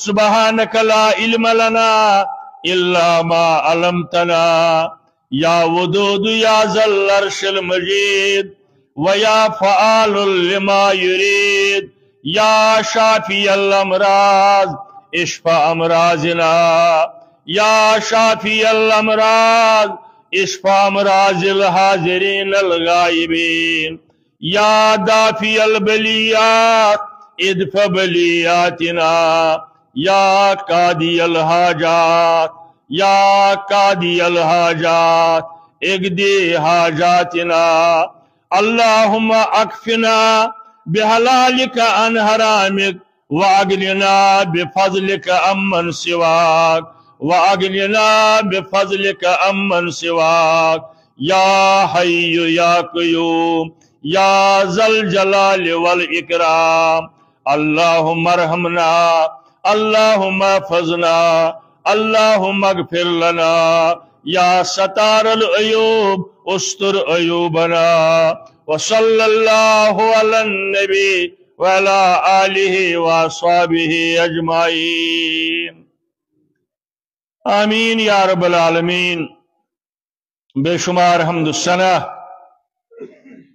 سبحانك لا علم لنا إلا ما علمتنا يا ودود يا ذا العرش المجيد ويا فعال لما يريد يا شافي الأمراض اشفى أمراضنا يا شافي الأمراض اشفى أمراض الحاضرين الغائبين يا دافي البليات ادفع بلياتنا يا قاضي الحاجات يا قاضي الحاجات اقضي حاجاتنا اللهم اكفنا بحلالك عن حرامك واغننا بفضلك عمن سواك واغننا بفضلك عمن سواك يا حي يا قيوم يا ذا الجلال والإكرام اللهم ارحمنا اللهم احفظنا اللهم اغفر لنا يا ستار العيوب استر عيوبنا وصلى الله على النبي وعلى آله وصحبه أجمعين آمين يا رب العالمين بشمار حمد السنة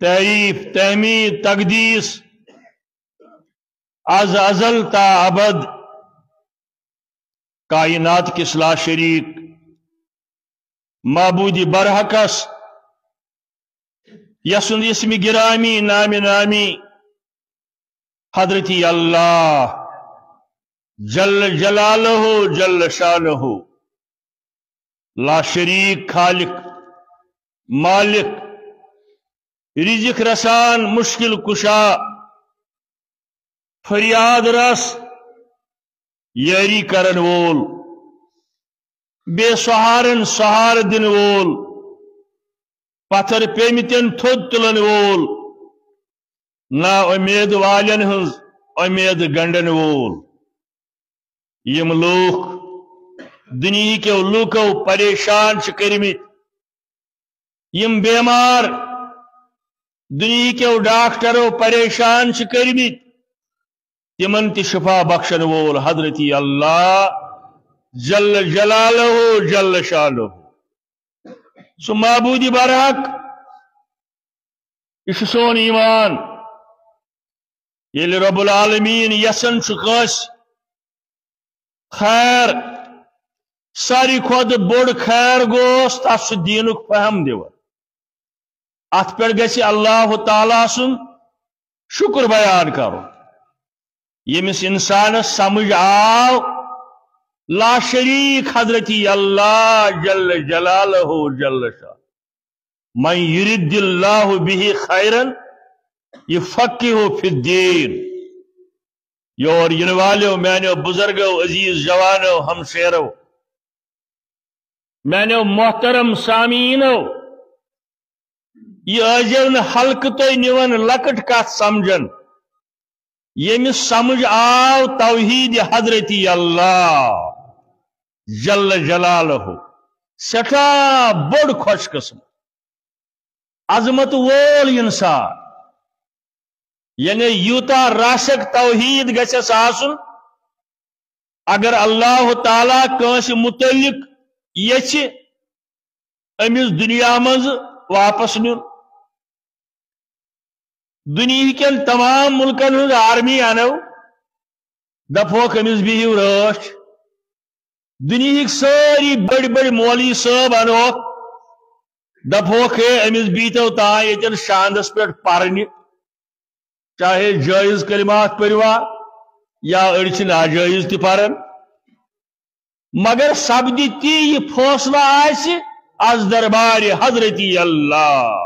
تعریف تحمید تقدیس از ازل تا ابد کائنات کس لا شریک معبود برحقس یسند اسم گرامی نامی حضرتی اللہ جل جلالہ جل شانہ لا شریک خالق مالک رزق رسان مشکل کشا فریاد رس یاری کرن وول بے سہارن سہار دن وول پتھر پیمتن تھود تلن وول نا امید والن ہنز امید گنڈن وول یم لوک دنیا کے لوکو پریشان کرمت یم بیمار دنیا کے ڈاکٹرو پریشان کرمت تمن تی شفا بخشن وول حضرتی اللہ جل جلالہ جل شانہ سو معبود برحق یہ سون ایمان یل رب العالمین یسن کس خیر ساری کھت بوڑ خیر گوس تس دینک فہم دیون ات پہ گژھِ اللہ تعالیٰ سن شکر بیان کرو یمس انسانس سمجھ آو لا شریک حضرتی اللہ جل جلالہ جل شاہ من یرد اللہ به خیرا یفقہہ فی الدین یور ین والو میانو بزرگو عزیز جوانو ہمشیرو میانو محترم سامعینو یہ آجو حلق تو نیون لکٹ کت سمجھن یمس سمجھ آو توحید حضرتی اللہ جل جلالہ سٹھا بڑ خوش قسم عظمت وول انسان یعنی یوتا راسک توحید گھس آسن اگر اللہ تعالیٰ کنس متعلق یچ امس دنیا مز واپس نیون دنیا کن تمام ملکن ہز آرمی انو دپوک امس بہو رچ دنیا ساری بڑی بڑی مولوی صاحب انوک دپوک امس بیتو تان یتن شاندس پہ پرن چاہے جائز کلمات پروا یا اڑچ ناجائز تہ پرن مگر سپدی تی یہ فیصلہ آسہ از دربار حضرتی اللہ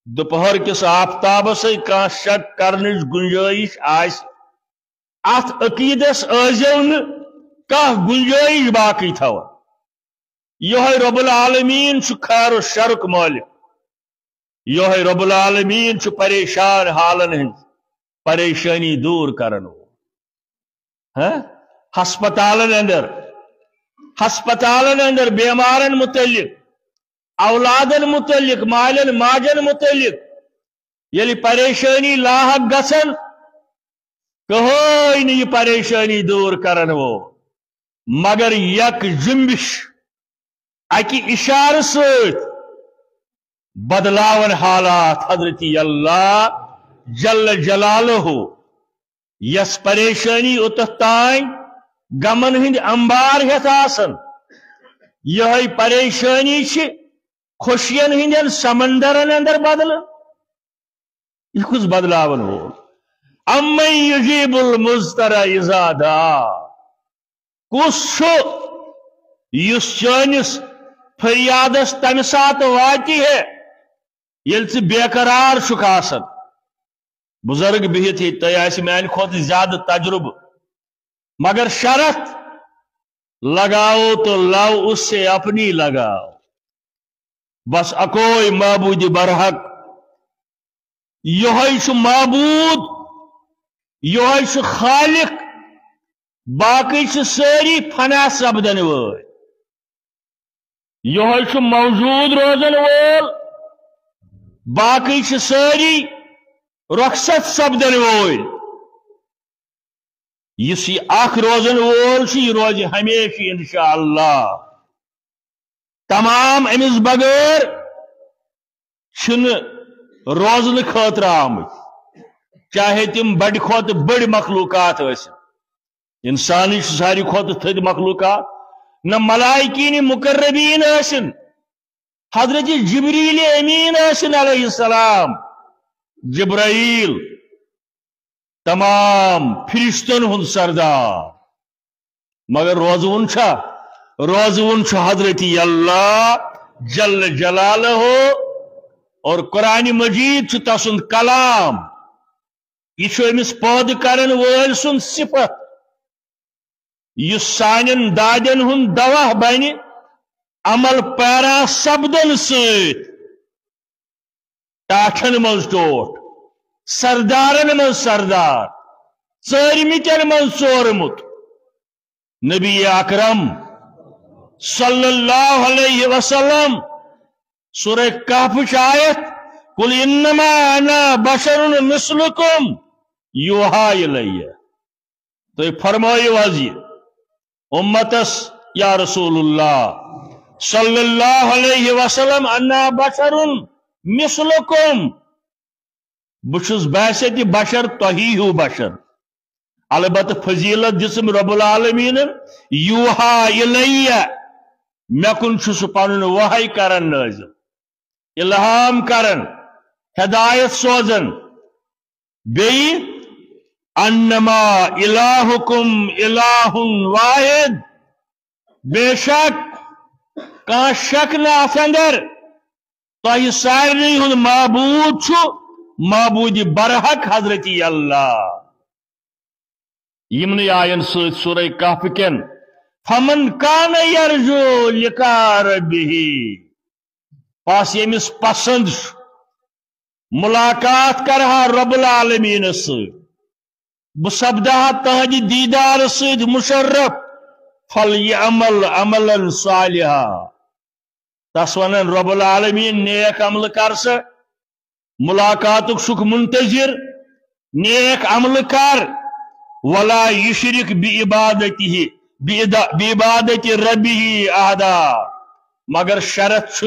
دوپہر کس آفتاب سے کان شک کرنچ گنجائش آس ات عقیدس ازو کان گنجائش باقی تھو یہ رب العالمین خیر و شرک مالک یہ رب العالمین پریشان حالن ہند پریشانی دور کرن ہسپتالن اندر بیمارن متعلق اولادن متعلق مالن ماجن متعلق یلی پریشانی لاحق گسن کہوئی نہیں یہ پریشانی دور کرن وہ مگر یک جنبش اکی اشار سوت بدلاون حالات حضرت اللہ جل جلالہ یس پریشانی اتتائیں غمن ہند انبار ہت آسن یہ پریشانی چھ خوشین ہندین سمندرن اندر بدل یہ کس بدلاون ہو امن یجیب المضطر اذا دعا کس چھو یس چانس فریادس تمہ سات واتی ہے یل ژٕ بے قرار چھُکھ آسان بزرگ بہت ہی تہ میانہ کھوت زیادہ تجربہ مگر شرط لگاؤ تو لو اس سے اپنی لگاؤ بس اکوئی معبود برحق یہ معبود یہ خالق باقی ساری فنا سپدن ول یہ موجود روزن وول باقی ساری رخصت سپدن وول اس اخ روزن وول یہ روز ہمیشہ انشاءاللہ تمام امس بغیر چھن روزن خاطر آمت چاہے تم بڑ کھوت بڑ مخلوقات انسانی ساری کھوت تھد مخلوقات نہ ملائکین مقربین ٲسِن حضرت جبریل امین ٲسِن علیہ السلام جبرائیل تمام فرشتن ہند سردار مگر روزون حضرت اللہ جل جلالہ اور قرآن مجید تسند کلام یہ امس پود کرن ول سن صفت یہ سانن دادن ہند دوا بن عمل پیرا سپدن ست ٹاٹھن مز ٹوٹ سردارن من سردار ژٲرمٕتٮ۪ن منٛز ژورمُت نبی اکرم صلی اللہ علیہ وسلم سورہ کہف آیت قل انما انا بشر مثلکم یوحا الیہ تو فرمائیو حض امتس یا رسول اللہ صلی اللہ علیہ وسلم انا بشر مثلکم بچس باسط بشر تہی ہو بشر البتہ فضیلت جسم رب العالمین یوحا الیہ مے کن سہ پن وحی کرن نازل الہام کرن ہدایت سوزن بی انما الہکم الہ واحد بے شک کان شک نہ اندر تہ سارنی ہند معبود چھو معبود برحق حضرت اللہ یمن آین ست سورہ کہف کن فمن کان یرجو لقاء ربہ پاس یمس پسند ملاقات کرہا رب العالمین ست بہ سپدہ تہنٛدِ دیدار ست مشرف فلیعمل عملا صالحا تس ونن رب العالمین نیک عمل کر سا ملاقاتک سک منتظر نیک عمل کر ولا یشرک بعبادت ربہ احدا مگر شرط چھ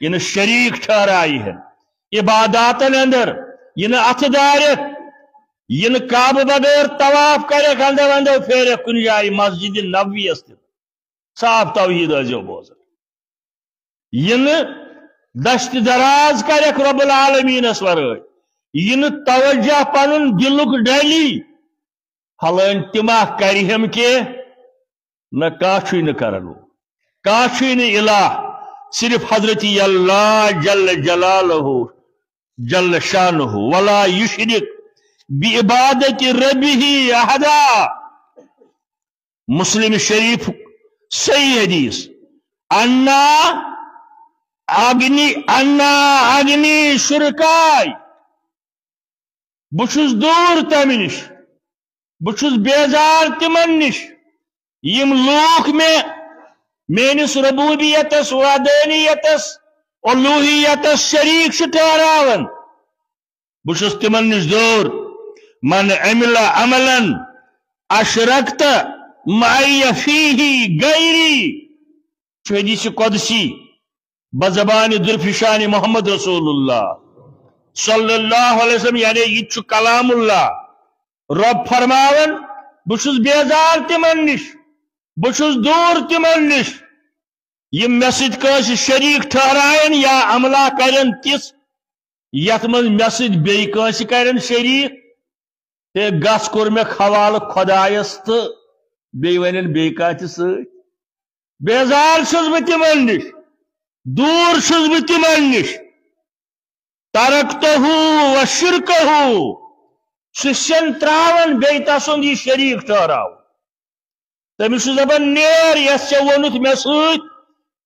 یہ شریک ٹھہرائی ہے عباداتن اندر یہ اتھ دارت یہ کعبہ بغیر طواف کرے اندر اندر پھیرے کن جائے مسجد نبوی صاف توحید ازیو بوزن یہ دشت دراز کرک رب العالمین ورائے یہ توجہ پن دلک ڈلی حالان تما کرہم کے نہ کاچھوئی نہ کرن کاچھوئی نہ الہ صرف حضرت اللہ جل جلالہ جل شانہ ولا یشرک بعبادت ربہ احدا مسلم شریف صحیح حدیث انا اگنی شرکائی بچس دور تمہ نش بچس بیزار تمن نش یم لوک میں میانس ربوبیتس وحدانیتس الوہیتس شریک ٹھہراون بچس تمن نش دور من عمل عملا اشرکت معی فیہ غیری حدیث قدسی بزبان درفشان محمد رسول اللہ صلی اللہ علیہ وسلم یعنی یہ کلام اللہ رب فرماون بشس بیزار تمن نش بشس دور تمن نش یہ مسجد کس شریک ٹھہرائن یا عملہ کرن تس یت من مسجد بی کس کرن شریک تے گس کور میں خوال خدایس تو بی ونن بی کات ست بیزار چھس بہ تمن نش دور چھس بہ تمن نش ترکتہ و شرکہ سن تراون بی تسند یہ شریک ٹھہراو تمس دپان نیر یس ے وونت مے ست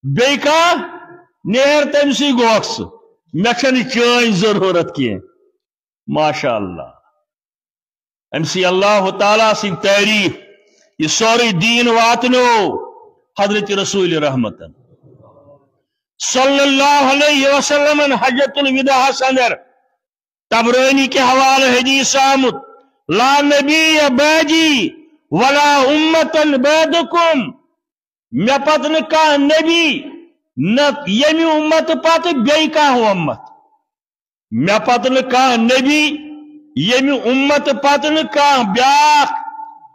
بی کا نیر تم سی گوکس مے چھن چٲنۍ ضرورت کی ماشاء اللہ امسی اللہ تعالیٰ سن تعریف یہ سوری دین واتنو حضرت رسول رحمت صلی اللہ علیہ وسلم حجت الوداع سندر تبرانی کے حوالے حدیث آمد لا نبی بعدی ولا امتا بعدکم میں پتن کا نبی نہ یمی امت پت بی کا امت میں پتن کا نبی یمی امت پتن کا بیاق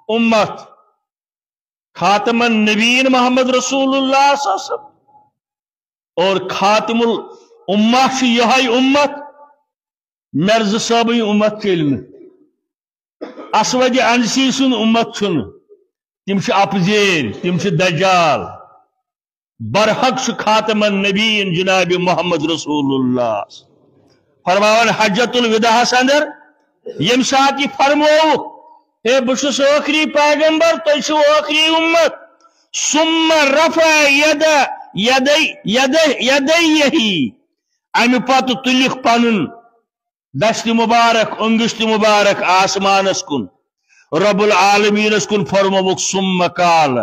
امت خاتم النبیین محمد رسول اللہ صلی اللہ علیہ وسلم اور خاتم الامہ یہ امت مرز صابی امت چلن اسود انسی سن امت چھن تم اپزیر تم دجال برحق خاتم النبیین جناب محمد رسول اللہ فرماون حجت الوداع اندر یم سات یہ فرمو ہے بشس آخری پیغمبر تو آخری امت ثم رفع یدیہی امی پت تلک پنن دست مبارک انگشت مبارک آسمانس کن رب العالمین کن فرموک ثم قال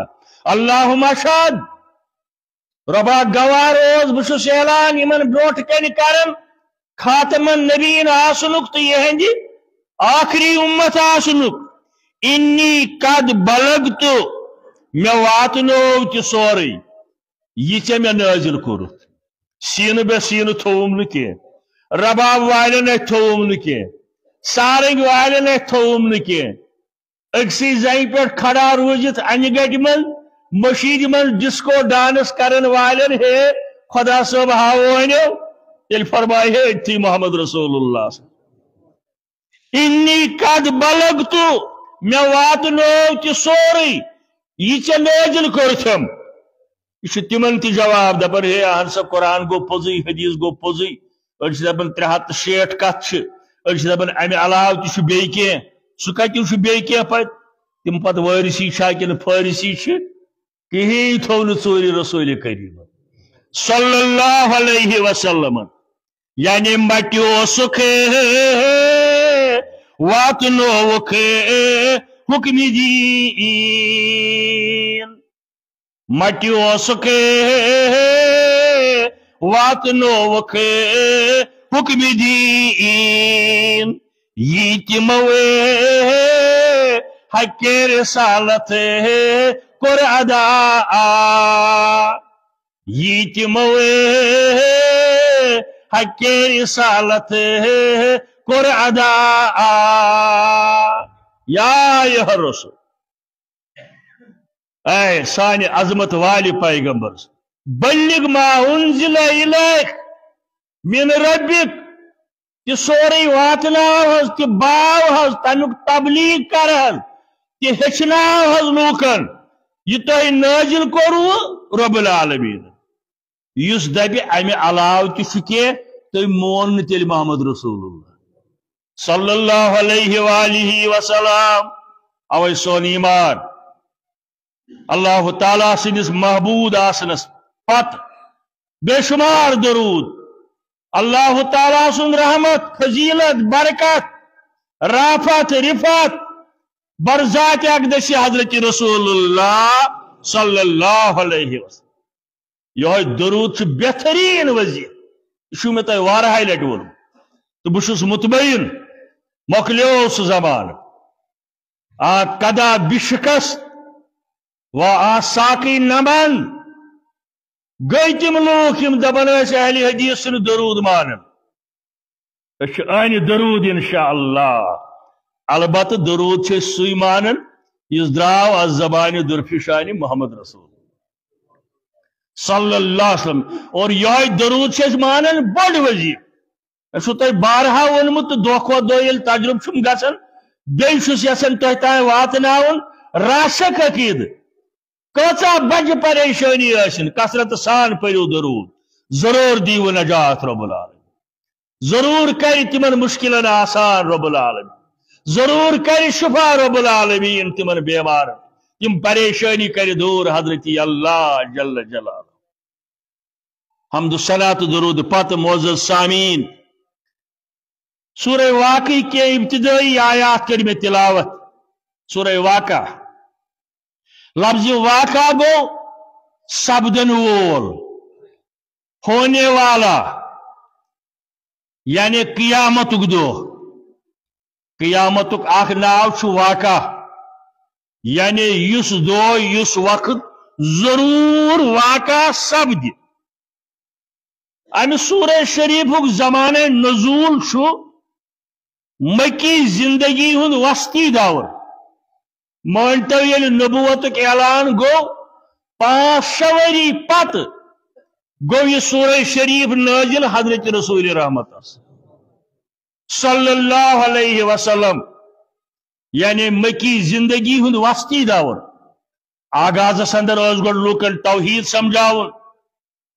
اللہم اشہد ربا گوار روز بشس اعلان یمن بروٹ کن کرن خاتم النبیین آسنک تو یہ آخری امت آسنک انی قد بلغت میں واتنو تی سوری یہ چھ میں نازل کرت سین بے سین تھوم نکی رباب والے نے تھوم نکی سارنگ والے نے تھوم نکی اکسی زائن پر کھڑا روزت انگٹ من مشید من ڈسکو ڈانس کرن والے ہے خدا صاحب ہاوانیو تیل فرمائی ہے تی محمد رسول اللہ انی قد بلغت میں واتنو تی سوری یہ چھ نازل کرتم یہ تمن تی جواب دپن ہے اہن سا قرآن گو پوزی حدیث گو پوزی اچھ دپن 360 کت چھ اچھ دپن امی علاو تی بی کی سہ کتو بی کی پت تم پت وارسی کن فارسی کہیں تھو ژوری رسول کریم صلی اللہ علیہ وسلم یعنی مٹیو سکھے واتنو حکم دین مٹیو سکھے واتنو حکم دین یہ تموے حق رسالت کر ادا یہ تموے حق رسالت کر ادا یا رسول اے سانی عظمت والی پیغمبر بلغ ما انزل الیک من ربک کہ سوری واتناو حض کہ باو حض تمیک تبلیغ کر حض کہ ہچناو حض لوکن یہ تو نازل کرو رب العالمین یس دبی امی علاو تی شکے تو مون تیل محمد رسول اللہ صلی اللہ علیہ وآلہ وسلم اوی سون ایمان اللہ تعالیٰ سنس محبود آسنس پت بے شمار درود اللہ تعالیٰ سن رحمت فضیلت برکت رافت رفت برزات اقدس حضرت رسول اللہ صلی اللہ علیہ وسلم یہ درود بہترین وزیر یہ میں تہ وارہائی لٹہ ون تو بہس مطمئن مکلیو سہ زمان آ کدا بشکست و آ ساقی نمن گئی تم لوگ یم دپان اہل حدیث سن درود مانن ان درود انشاءاللہ البتہ درود چھ سوی مانن اس دراو از زبان درفشان محمد رسول صلی اللہ علیہ وسلم اور یہ درود چھ مانن بڑ وظیف سو تہ بارہا ونمت دہ کھت دہ یل تجربہ چھم گژھان بیٚیہِ چھُس یژھان تۄہہِ تام واتناوُن راسک عقید کۭژاہ بجہِ پریشانی ٲسِن کثرت سان پٔرِو درود ضرور دیو نجات رب العالمین ضرور کر تمن مشکلن آسان رب العالمین ضرور کر شفا رب العالمین تمن بیمار تم پریشانی کر دور حضرت اللہ جل جلالہ حمد و صلاۃ درود پتہ معزز سامعین سورہ واقعی کے ابتدائی آیات کر میں تلاوت سورہ واقع لفظ واقع گو سبدن وول ہونے والا یعنی قیامتک دو قیامتک اخ ناو چھ واقع یعنی یس دو یس وقت ضرور واقع سبد امہ سورہ شریفک زمانہ نزول چھ مکی زندگی ہند وسطی دور مانتو یل نبوتک اعلان گو 5 ؤری پت گو یہ سورہ شریف نازل حضرت رسول رحمت صلی اللہ علیہ وسلم یعنی مکی زندگی ہند وسطی دور آغاز اندر اس گڈ لوکن توحید سمجھاون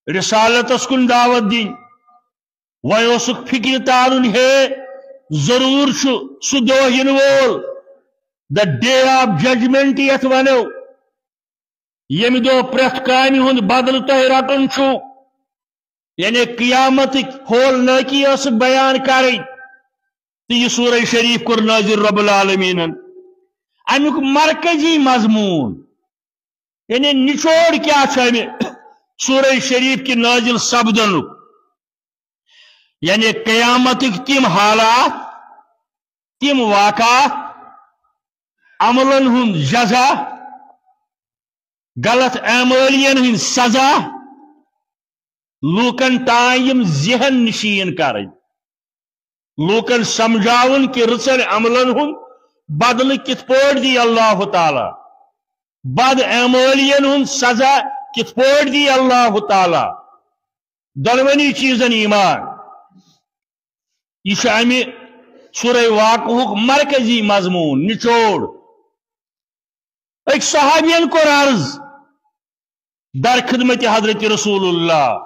رسالت کن دعوت دین ویوسک فکر تارن ہے ضرور سہ دہ ین وول دا ڈے آف ججمنٹ یت ونو یم دہ پریت کامہ ہند بدل تہ رٹن چھو یعنی قیامت ہول ناکی اسک بیان کریں تو یہ سورہ شریف کور نازل رب العالمین امیک مرکزی مضمون یعنی نچوڑ کیا امہ سورہ شریف کی نازل سپدن یعنی قیامتک تم حالات تم واقعات عملن ہند جزا غلط اعمالین ہند سزا لوکن تائم ذہن نشین کریں لوکن سمجھاون کہ رسل عملن ہند بدل کت پٲٹھۍ دی اللہ تعالی بد اعمالین ہند سزا کت پٲٹھۍ دی اللہ تعالی دونونی چیزن ایمان یہ امہ سورہ واقعہ مرکزی مضمون نچوڑ ایک صحابین کو عرض در خدمت حضرت رسول اللہ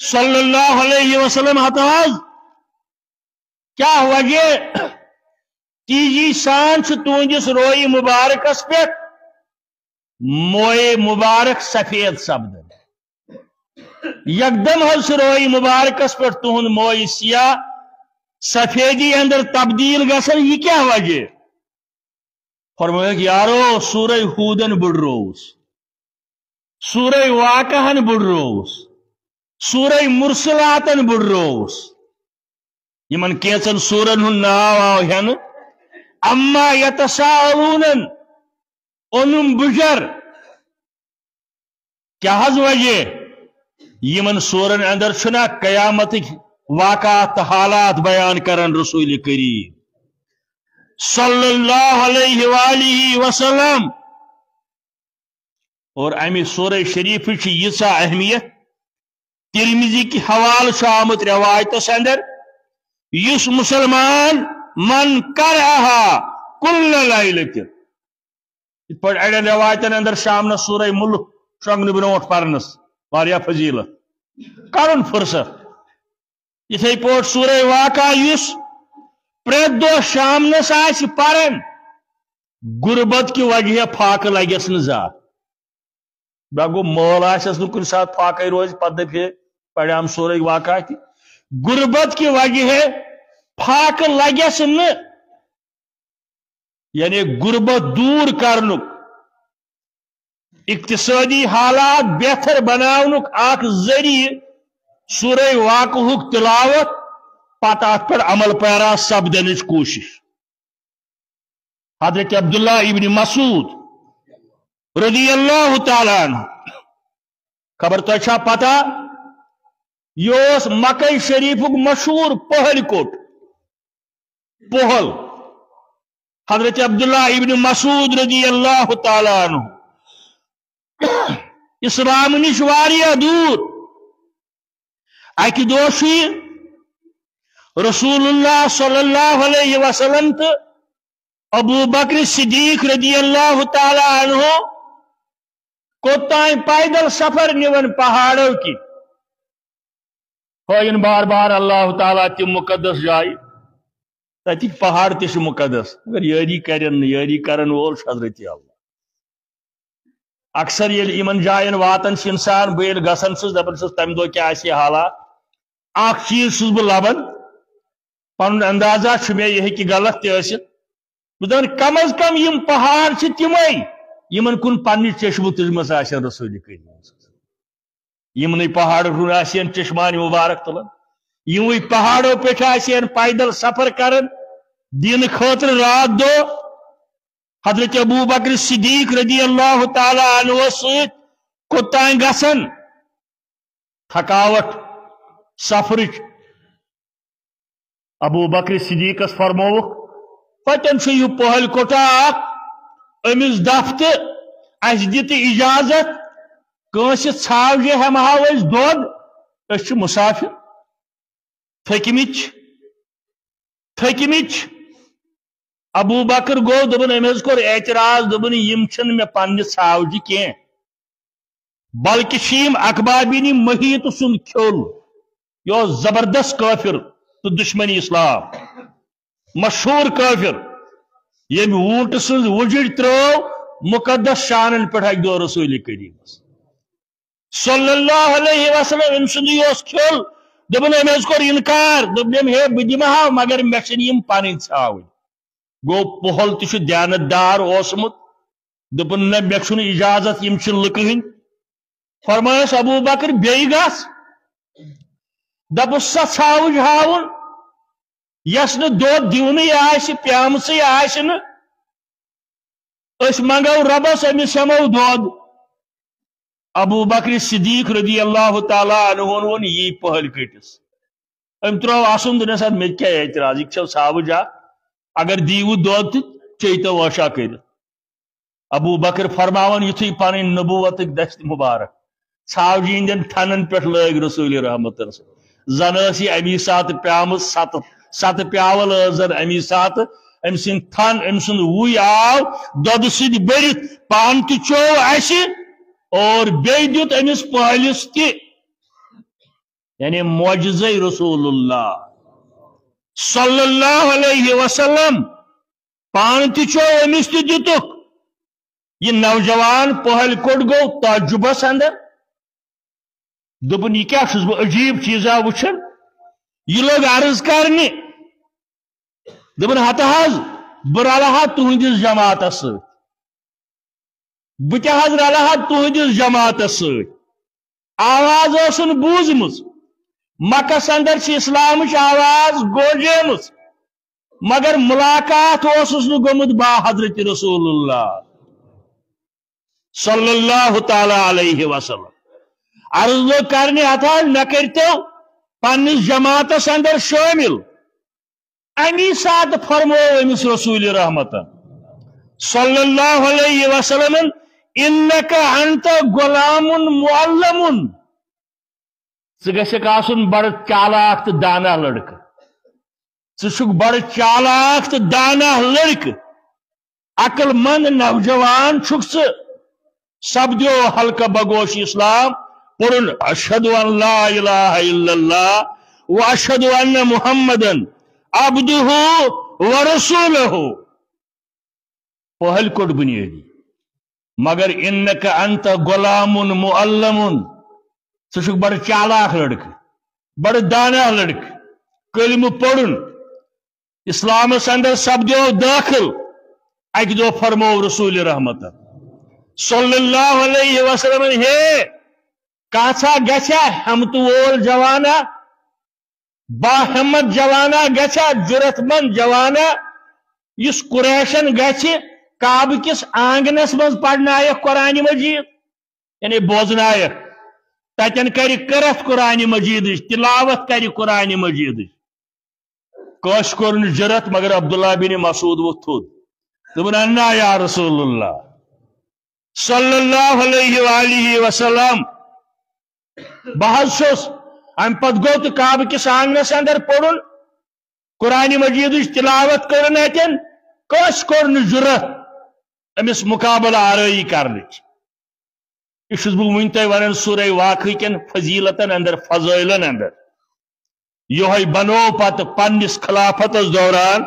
صلی اللہ علیہ وسلم حتاز کیا وجہ تیجی سان تہندس روئی مبارکس پہ موئے مبارک سفید سپدن یکدم حس روئی مبارکس پہ تہند موئے سیاہ سفیدی اندر تبدیل گسن یہ کیا وجہ فرمایا کہ یارو سورہ ہودن بڑ روز سورہ واقعن بڑ روز سورہ مرسلاتن بڑ روز یمن کیچن سورن ہن ناو آو ہن اما یتساءلون اونم بجر کیا حض وجہ یمن سورن اندر چھنا قیامت واقعات حالات بیان کرن رسول کریم صلی اللہ علیہ وآلہ وسلم اور امی سورہ شریف کی یسا اہمیت ترمذی کی حوال آمت روایت اندر یس مسلمان من کرہا کل لیلت پر اڑین روایتن اندر شامن سورہ ملک شنگن برونٹ پرنس واریا فضیلت کرن فرصت اتھے پوٹ سورہ واقع یس پریت دو شامنس آس پرن غربت کی وجہ فاقہ لگس نات گو مول آس نا کن سات فاقہ روز پتہ دپے پڑھام سورہ واقع تہ غربت کی وجہ فاقہ لگس ن یعنی غربت دور کرنک اقتصادی حالات بہتر بناونک اخ ذریعہ سورہ واقعہ تلاوت پتہ ات پر عمل پیرا سپدنچ کوشش حضرت عبداللہ ابن مسعود رضی اللہ تعالیٰ عنہ خبر تو پتہ یہ مکہ شریف مشہور پہل کوٹ پہل حضرت عبداللہ ابن مسعود رضی اللہ تعالیٰ عنہ اسلام نش واریاہ دور اکہ دہ رسول اللہ صلی اللہ علیہ وسلم تو ابو بکر صدیق رضی اللہ تعالیٰ عنہ کوتائیں پیدل سفر نیون پہاڑوں کی ہوئن بار بار اللہ تعالیٰ تم مقدس جائے تتک پہاڑ تش مقدس مگر یاری کرن وول حضرت اللہ اکثر یمن جائن واتن انسان بہ گھن دپان تمہ دہ کیا حالات اخ چیز بہ لبان پن اندازہ مے یہ غلط تست بہت کم از کم یم پہاڑ تمے یمن کن پنہ چشمہ تجمس رسول کریم یمن پہاڑ کن چشمان مبارک تلان یموی پہاڑوں پہ پیدل سفر کرن دین خاطر رات دو حضرت ابو بکر صدیق رضی اللہ تعالی عنہ ست کوتائیں گسن تھکاوٹ سفرچ ابو بکر صدیقس فرموک پتن یہ پہل کوٹا امس دفت اس دت اجازت کنس ژھاوجہ ہمہو اس دود اس مسافر تھکمچ ابو بکر گو دپن امس کور اعتراض دپن یم چھن مے پنہ ژھاوجہ کی بلکہ یم اقبابین محیط سن کھول یہ زبردست کافر تو دشمنی اسلام مشہور کافر یم اونٹ سن وجڑ ترو مقدس شانن پہ اک دو رسول کریم صلی اللہ علیہ وسلم ام سن یہ کھول دپن امس کور انکار دپن ہے بہ دمہا مگر مے چھن یم پنن ژھاوج گو پہل تہ دیانت دار اوسمت دپن نہ مے چھن اجازت یم چھ لکہ ہند فرمایس ابو بکر بیٚیہِ گژھ دپس سا ژھاوج ہاون یس نہ دود دیونی آسہِ پیامژٕے آسہِ نہٕ أسۍ منگو ربس أمِس ہٮ۪مو دود ابو بکر صدیق رضی اللہ تعالیٰ عنہ وون یی پہل کٹس ام ترو اسن دنس مے کیا اعتراض یہ چھو ژھاوج اگر دیو دود تو چیتو واشا کر ابو بکر فرماون یتھی پن نبوت دست مبارک ژھاوجہ ہندین تھنن پہ لگ رسول رحمت زن سی امی سات پیام ست پیاول زن امی سات ام سن تھن ام سن وی آو دود سید برت پان تہ چو اس اور بی دیت امس پہلس تہ یعنی معجزہ رسول اللہ صلی اللہ علیہ وسلم پان تہ چو امس تہ دتک یہ نوجوان پہل کوٹ گو تعجبس اندر دپن یہ کیا بہ عجیب چیزا وچھن یہ لوگ عرض کرنے دپن ہتہ حض بہ رلہا تہندس جماعتس ست بہ تہ حض رلہا تہندس جماعتس ست آواز اوسن بوزمژ مکس اندر چھ اسلامچ آواز گوجیمژ مگر ملاقات اوسس نہ گومت با حضرت رسول اللہ صلی اللہ تعالی علیہ وسلم عرض لوگ کرنے ہتھا نہ کرتو پنس جماعتس اندر شامل امی سات فرمو امس رسول رحمت صلی اللہ علیہ وسلم انک انت غلام معلم ژٕ آسن بڑ چالاک تو دانا لڑکہ ژٕ بڑ چالاک تو دانا لڑکہ عقل مند نوجوان ژٕ سپدیو حلقہ بگوش اسلام پڑھن اشہد ان لا الہ الا اللہ و اشہد ان محمدن عبدہ ورسولہ پہل کوٹ بنیادی مگر انک انت غلام معلم ژٕ بڑ چالاک لڑکہ بڑ دانا لڑکہ کلمہ پڑھن اسلامس اندر سپدیو داخل اکہ دو فرمو رسول رحمت صلی اللہ علیہ وسلم ہے کانسا گچھا ہم تو وول جوانا باہمت جوانا گھا جرت مند جوانا اس قریشن گھِ کعبہ کس آنگنس مز پڑنائک قرآن مجید یعنی بوزنائک تتن کر کرت قرآن مجید تلاوت کر قرآن مجید کش کور جرت مگر عبداللہ بن مسعود ووت تھود دپن انا یا رسول اللہ صلی اللہ علیہ وآلہ وسلم بہت چھس ام پت گو تو کعبہ کس آنگنس اندر پڑھن قرآن مجید تلاوت کرن اتن کش کور جرت امس مقابلہ آرائی کرنچ یہ بہت تہ ون سورہ واقع کن فضیلتن اندر فضائلن اندر یہ بنو پتہ پنس خلافت دوران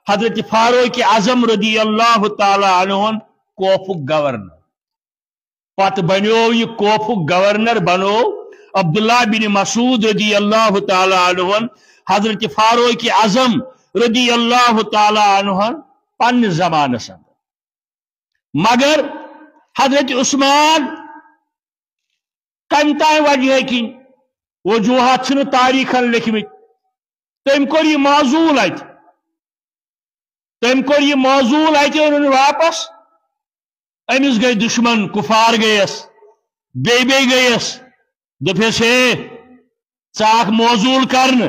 حضرت فاروق اعظم رضی اللہ تعالی عنہ کوفک گورنر پتہ بنو یہ کوفک گورنر بنو عبداللہ بن مسعود رضی اللہ تعالی عنہ حضرت فاروق اعظم رضی اللہ تعالی عنہ پن زمانس اندر مگر حضرت عثمان کم تائیں وجہ کن وجوہات تاریخ لکھمت تم کور یہ معزول اتن واپس امس گئی دشمن کفار گیس گیس دپس ہے ژاک معزول کرن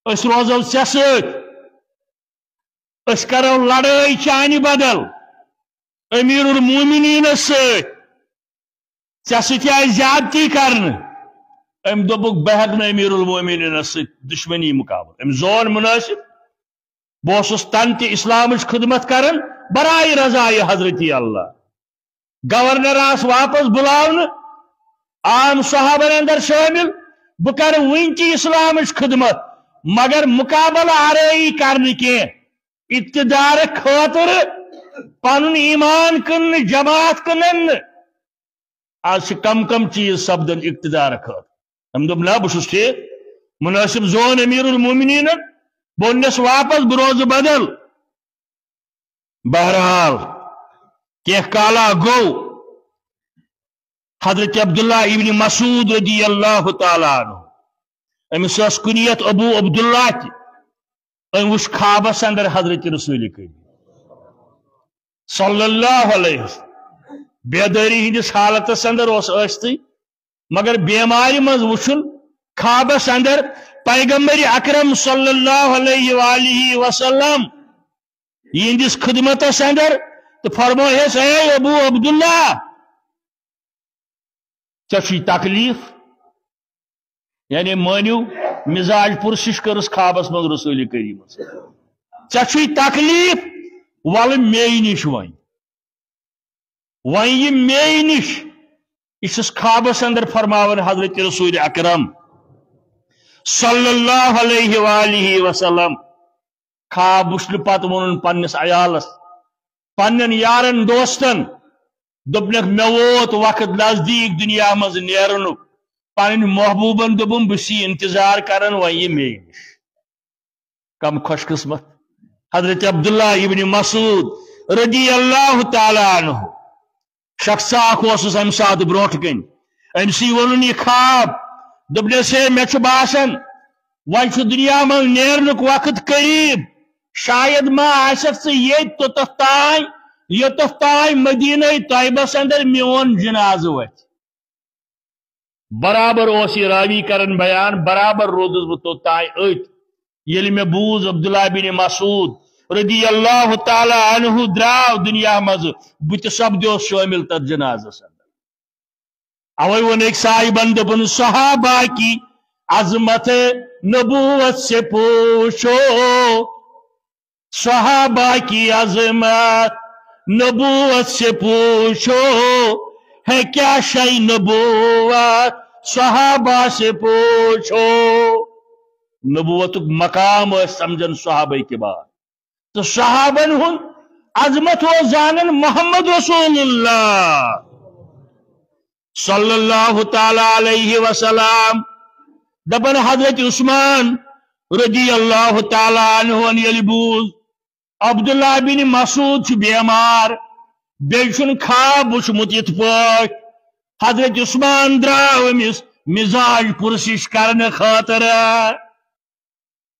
اس روزو ژے سۭتۍ اس کرو لڑائی چانہ بدل امیر المومنین ژے سۭتۍ آیہِ زیادتی کرن ام دوپُکھ بہٕ ہٮ۪کہٕ نہٕ امیر المومنین سۭتۍ دشمنی مقابل ام زون مناسب بہٕ اوسُس تن تہِ اسلامٕچ خدمت کران برائے رضائے حضرت اللہ گورنر آس واپس بلاون عام صحابن اندر شامل بہ کر ون تہ اسلامچ خدمت مگر مقابلہ آرائی کرن کی اقتدار خاطر پن ایمان کن جماعت کنن آج کم کم چیز سپدن اقتدار خاطر ہم دب نا بہ چھس ٹھیک مناسب زون امیر المومنین بونس واپس بروز بدل بہرحال کی کالا گو حضرت عبداللہ ابن مسعود رضی اللہ تعالی عنہ امس کنیت ابو عبداللہ ام وچ خوابس اندر حضرت رسول کریم صلی اللہ علیہ وسلم بیداری ہندس حالتس اندر اشتی مگر بیماری مز وچن خوابس اندر پیغمبر اکرم صلی اللہ علیہ وآلہ وسلم یہندس خدمتس اندر تو فرمویس اے ابو عبداللہ چی تکلیف یعنی مانیو مزاج پرسش کرس خوابس مز رسول کریم چی تکلیف ول مے نش ون یہ مے نش یہ خوابس اندر فرماون حضرت رسول اکرم صلی اللہ علیہ وآلہ وسلم خواب وچھن پت ون پنس عیالس پنن یارن دوستن دپنک مے ووت وقت نزدیک دنیا مز نیرنک پن محبوبن دپن بسی انتظار کرن و یہ مے نش کم خوش قسمت حضرت عبداللہ ابن مسعود رضی اللہ تعالی عنہ شخص اخس ام سات بروٹ کن امسی ون یہ خواب دپنس ہے مے باسان ون دنیا من نیرنک وقت قریب شاید ما آسک یوتھ تائیں مدینہ طیبس اندر میون جناز وت برابر اس یہ راوی کرن بیان برابر رودس بہ توتائیں ات یل میں بوز عبداللہ بن مسعود رضی اللہ تعالی عنہ دراو دنیا مز بت سپدو شامل تر جنازس اندر اوے ون ایک صاحبن دپن صحابہ کی عظمت نبوت سے پوچھو صحابہ کی عظمت نبوت سے پوچھو ہے کیا شئی نبوت صحابہ سے پوچھو نبوت مقام سمجھن صحابہ کے بعد تو صحابن ہن عظمت و زانن محمد رسول اللہ صلی اللہ تعالی علیہ وسلم دپن حضرت عثمان رضی اللہ تعالی عنہ یل بوز عبداللہ بن مسعود بیمار بیچن خواب وچمت یت پاٹ حضرت عثمان دراو امس مزاج پرسش کرنے خاطر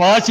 5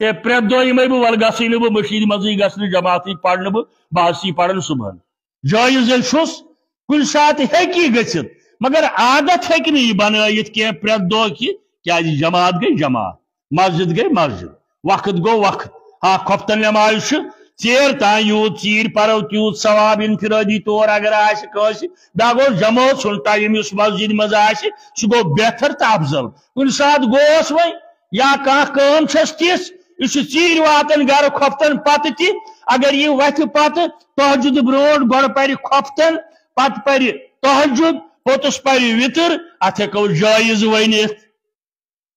تے پریت دو یمے بہ ول گژھٕے نہٕ بہٕ مشید منٛزٕے گژھنہٕ جماعتٕے پرنہٕ بہٕ آسی پران صبحن جٲیز ییٚلہِ چھُس کُنہِ ساتہٕ ہیٚکہِ یہِ گٔژھِتھ مگر عادت ہیٚکہِ نہٕ یہِ بنٲیِتھ کینٛہہ پریت دۄہ کہِ کیٛازِ جماعت گٔے جماعت مسجد گٔے مسجد وقت گوٚو وقت ہاں کھۄفتن نٮ۪مازِ چھُ ژیر تام یوٗت ژیٖرۍ پرو تیوٗت ثواب انفرٲدی طور اگر آسہِ کٲنٛسہِ دگو جمٲژ ہُنٛد ٹایم یُس مسجد منٛز آسہِ سُہ گوٚو بہتر تہٕ افضل کُنہِ ساتہٕ گوس وۄنۍ یا کانٛہہ کٲم چھس تِژھ یہ ژیٖرۍ واتان گرٕ کھۄفتن پتہٕ تہِ اگر یہ وتھِ پتہٕ تہجد برونٛٹھ گۄڈٕ پرِ کھۄفتن پتہٕ پرِ تہجد پوٚتُس پرِ وِتر اتھ ہیٚکو جٲیز ؤنِتھ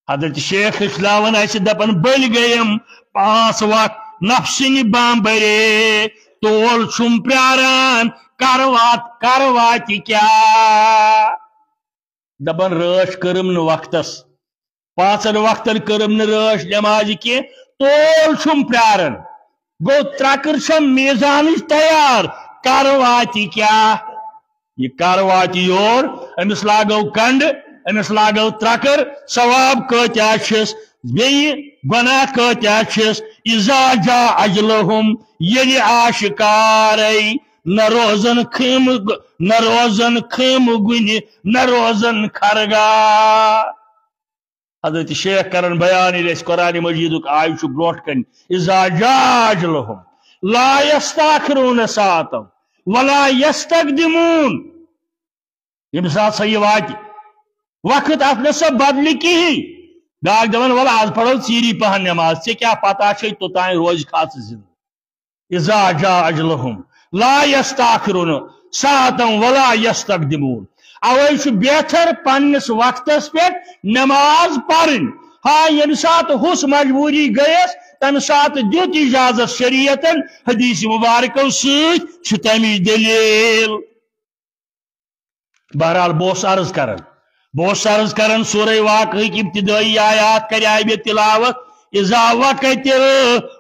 حضرت شیخ ہیٚچھناوان اسہِ دپان بٔلۍ گٔیم 5 وقت نفسِنہِ بامبرے تول چھُم پیاران کر واتہِ کیٛاہ دپان رٲچھ کٔرٕم نہٕ وقتس 5 وقتن کٔرٕم نہٕ رٲچھ نٮ۪مازِ کینٛہہ تول چھُم پیاران گوٚو ترکر چھم میزانٕچ تیار کر واتہِ کیٛاہ یہ کر واتہِ یور أمِس لاگو کنڈٕ أمِس لاگو ترکر ثواب کۭتیاہ چھِس بیٚیہِ گۄناہ کۭتیاہ چھِس اِذا جا اجلہم ییٚلہِ آشکارے نہ روزن خیمہٕ گُنہِ نہ روزن خرگاہ حضرت شیخ کرن بیان ییٚلہِ اَسہِ قرآن مجیدُک آیہِ چھُ برونٛٹھ کَنہِ اِذا جا اجلہم لا یستاخرون ساعتم ولا یستقدمون ییٚمہِ ساتہٕ سا یہِ واتہِ وقت اتھ نہٕ سا بدلہِ کِہیٖنۍ بیاکھ دپان ول آز پرو ژیٖری پہن نٮ۪ماز ژےٚ کیٛاہ پتہ چھے توٚتانۍ روزِ کھژ زندٕ اذا جا اجلہم لا یستاخرون ساعتم ولا یستقدمون اوے چھُ بہتر پننس وقتس پٮ۪ٹھ نٮ۪ماز پرٕنۍ ہاں ییٚمہِ ساتہٕ ہُس مجبوٗری گٔیس تمہِ ساتہٕ دیُت اجازت شریعتن حدیث مبارکو سۭتۍ چھُ تمِچ دلیٖل بہرحال بہٕ اوسُس عرض کران سورہ واقعٕکۍ ابتدٲئی آیات کریاے مےٚ تلاوت اذا وقت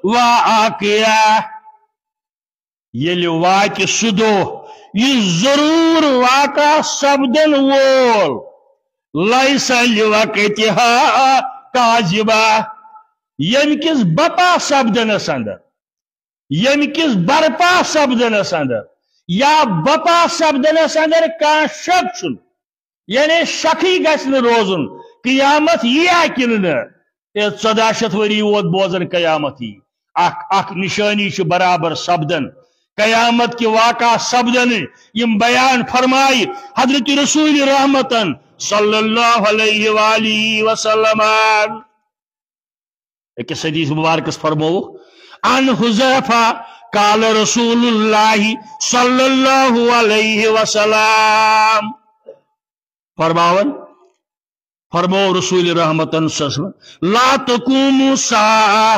واقعہ ییٚلہِ واتہِ سُہ دۄہ یہِ ضروٗر واقع سپدن وول لیس لوقتها کاذبہ ییٚمہِ کِس بپا سپدنس اندر ییٚمہِ کِس برپا سپدنس اندر یا بپا سپدنس اندر کانٛہہ شک چھُنہٕ یعنی شکھٕے گژھِ نہٕ روزُن قیامت ییا کِنہٕ نہٕ 14 شیٚتھ ؤری ووت بوزن قیامت یی اکھ نشٲنی چھِ برابر سپدن قیامت کے واقع سپدن یم بیان فرمائی حضرت رسول رحمتن صلی اللہ علیہ وآلہ وسلم ایک حدیث مبارکس فرمو عن حذیفہ قال رسول اللہ صلی اللہ علیہ وسلم فرمو رسول رحمتن صلی اللہ علیہ وسلم لا تقوم الساعہ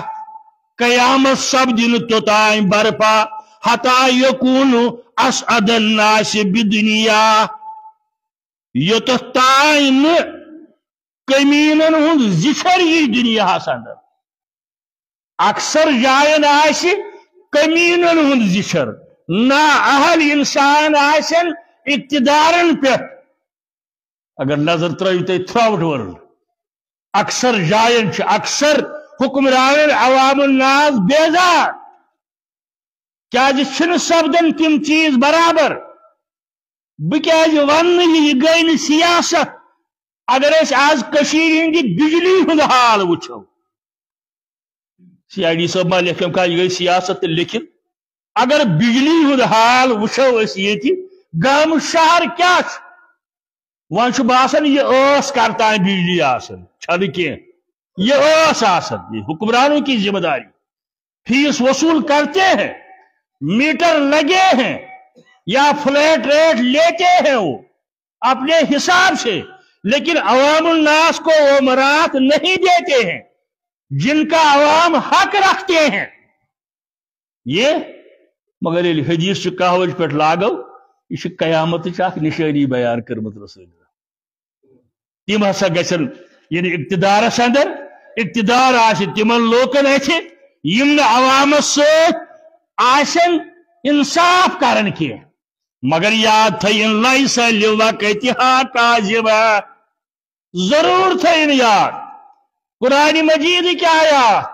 قیامت سپدن توتائیں برپا حتی یکون اسعد الناس بدنیا یوتھ تائیں کمینن ہند زچھر یہ دنیا اندر اکثر جائن آسی کمینن ہند زچھر نا اہل انسان آسن اقتدارن پہ اگر نظر ترو تے تھراؤٹ ورلڈ اکثر جائن اکثر حکمران عوام الناس بیزار کیا سپدن تم چیز برابر بہ ون یہ گئی نا سیاست اگر اس آز کشیر ہندی بجلی ہند حال وچھو سی آئی ڈی صاحب ما لکھم کہ یہ گئی سیاست لکھت اگر بجلی ہند حال وچھو اس یہ گام شہر کیا ون باسان یہ کرتا بجلی آسن چھن کی یہ آسن یہ حکمرانوں کی ذمہ داری فیس وصول کرتے ہیں میٹر لگے ہیں یا فلیٹ ریٹ لیتے ہیں وہ اپنے حساب سے لیکن عوام الناس کو وہ مراعات نہیں دیتے ہیں جن کا عوام حق رکھتے ہیں یہ مگر یہ حدیث کہوج پہ لاگو یہ قیامت نشانی بیان کرمت رسول تم ہسا گھن یعنی اقتدارس اندر اقتدار تمن لوکن یم عوامس ست آسن انصاف کرن کی مگر یاد تھین لیس لوقتها کاذبہ ضرور تھین یاد قرآن مجید کیا آیات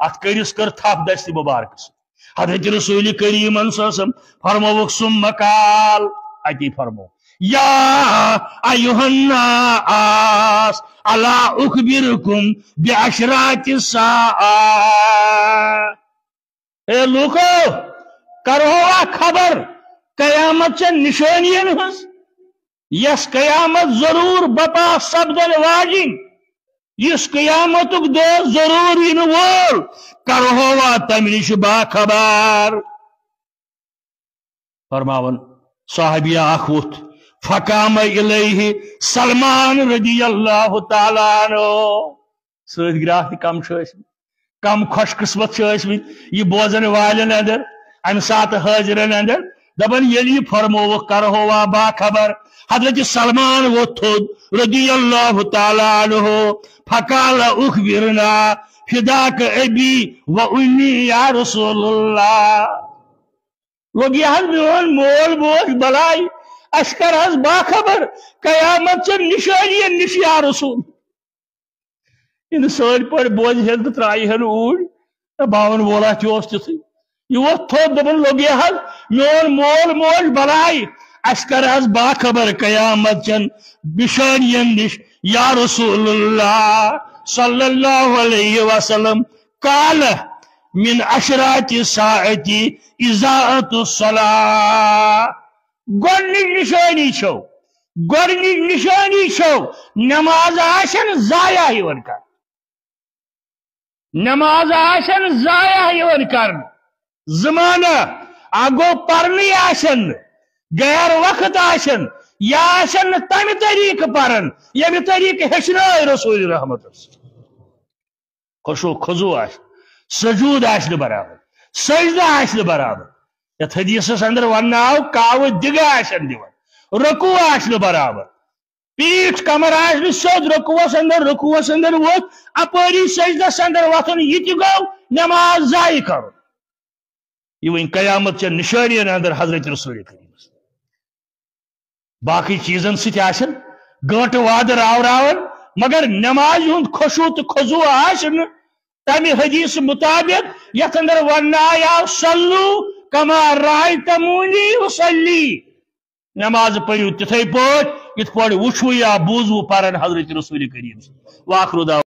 ات کرس کر تھپ دست مبارک حضرت رسول کریم صلی اللہ علیہ وسلم فرموک ثم قال اتی فرمو یا ایھا الناس الا اخبرکم بعشرات الساعہ اے لوکو کرو خبر قیامت چن نشانین ہز یس قیامت ضرور بپا سپدن واجن اس قیامت دو ضرور ان وول کرو تم نش باخبر فرماون صاحبیہ اخ ووت فقام الیہ سلمان رضی اللہ تعالی عنہ ست گراہ کم کم خوش قسمت یہ بوزن والن اندر ام سات حاضرن اندر دپن یلی فرمو کرو باخبر حضرت سلمان ووت تھود رضی اللہ تعالی عنہ فقال اخبرنا فداک ابی و امی یا رسول اللہ لوگ یہ میون مول بوج بلائی اشکر حض باخبر قیامت چن نشانی نش یا رسول ان سر پہ بوز ہن تو ترائی ہن اوڑ باون وولا تھی یہ ووت تھود دپن لوگ یہ میون مول موج بلائی اشکر حض باخبر قیامت چن نشانی نش یا رسول اللہ صلی اللہ علیہ وسلم قال من اشراط الساعۃ اضاعۃ الصلاۃ گۄڈنِچ نشانی چھو نماز آشن ضایع یوان کر نماز آشن ضایع یوان کر زمانہ اگو پرنی آشن غیر وقت آشن یا آشن تمہ طریق پرن یمہ طریق ہچنائے رسول رحمت خشو خضو آش سجود آشن برابر سجدہ آشن برابر یت حدیثس اندر ون آو کاو دگہ آشن دیون رکوع آشن برابر پیٹھ کمر آشن سیود رکوعس اندر ووت اپاری سجدس اندر وتھن یہ تہ گو نماز ضائع کرن یہ ون قیامت چن نشانین اندر حضرت رسول کریم باقی چیزن ست آشن گنٹ واد راون مگر نماز ہند خشوع تو خضوع آشن تمہ حدیث مطابق یت اندر ون آیا صلو کما رأیتمونی اصلی نماز پڑھو تتھے پٲٹھۍ یتھ پٲٹھۍ وچھو یا بوزو پرن حضرت رسول کریم واخر